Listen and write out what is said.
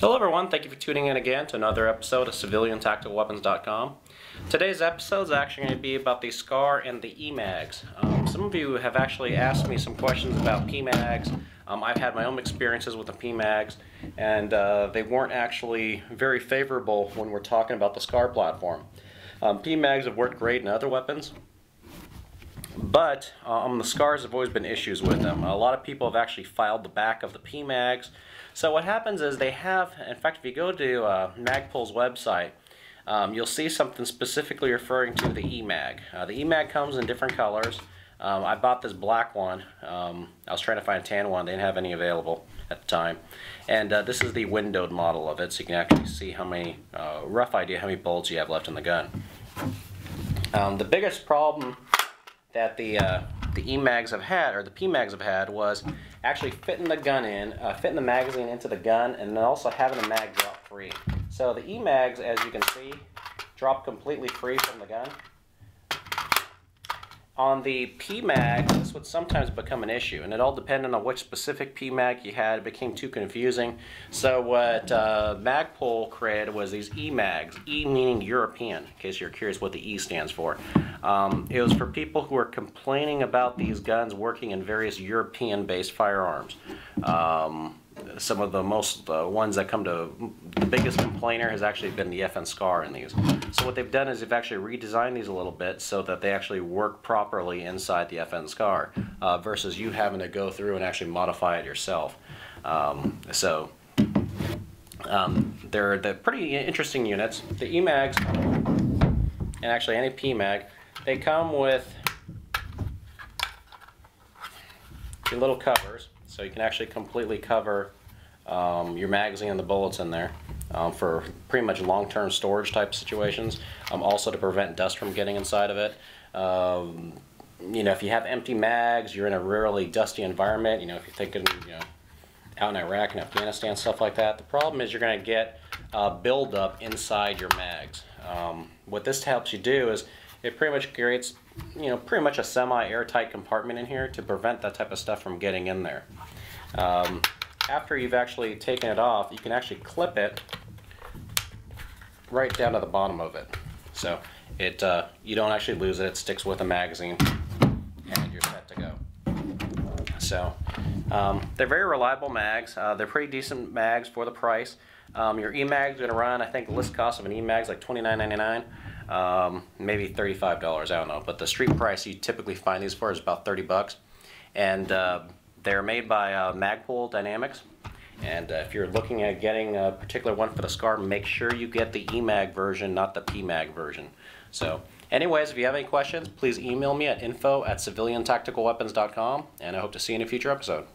Hello everyone, thank you for tuning in again to another episode of CivilianTacticalWeapons.com. Today's episode is actually going to be about the SCAR and the EMAGs. Some of you have actually asked me some questions about PMAGs. I've had my own experiences with the PMAGs, and they weren't actually very favorable when we're talking about the SCAR platform. PMAGs have worked great in other weapons, but the SCARs have always been issues with them. A lot of people have actually filed the back of the PMAGs. So what happens is they have, in fact, if you go to MagPul's website, you'll see something specifically referring to the EMAG. The EMAG comes in different colors. I bought this black one. I was trying to find a tan one. They didn't have any available at the time. And this is the windowed model of it, so you can actually see how many, rough idea how many bullets you have left in the gun. The biggest problem that the EMAGs have had, or the PMAGs have had, was actually fitting the gun in, fitting the magazine into the gun, and then also having the mag drop free. So the EMAGs, as you can see, drop completely free from the gun. On the PMAG, this would sometimes become an issue, and it all depended on which specific PMAG you had. It became too confusing. So what MagPul created was these EMAGs, E meaning European, in case you're curious what the E stands for. It was for people who are complaining about these guns working in various European-based firearms. Some of the most ones that come to the biggest complainer has actually been the FN SCAR in these. So what they've done is they've actually redesigned these a little bit so that they actually work properly inside the FN SCAR versus you having to go through and actually modify it yourself. They're pretty interesting units. The EMAGs, and actually any PMAG, they come with the little covers, so you can actually completely cover your magazine and the bullets in there for pretty much long-term storage type situations. Also to prevent dust from getting inside of it. You know, if you have empty mags, you're in a really dusty environment. You know, if you're thinking, you know, out in Iraq and Afghanistan, stuff like that. The problem is you're going to get buildup inside your mags. What this helps you do is it pretty much creates, you know, pretty much a semi-airtight compartment in here to prevent that type of stuff from getting in there. After you've actually taken it off, you can actually clip it right down to the bottom of it. So it you don't actually lose it. It sticks with the magazine, and you're set to go. So they're very reliable mags. They're pretty decent mags for the price. Your EMAG's going to run, I think the list cost of an EMAG is like $29.99, maybe $35, I don't know. But the street price you typically find these for is about 30 bucks. And they're made by MagPul Dynamics. And if you're looking at getting a particular one for the SCAR, make sure you get the EMAG version, not the PMAG version. So anyways, if you have any questions, please email me at info@civiliantacticalweapons.com, and I hope to see you in a future episode.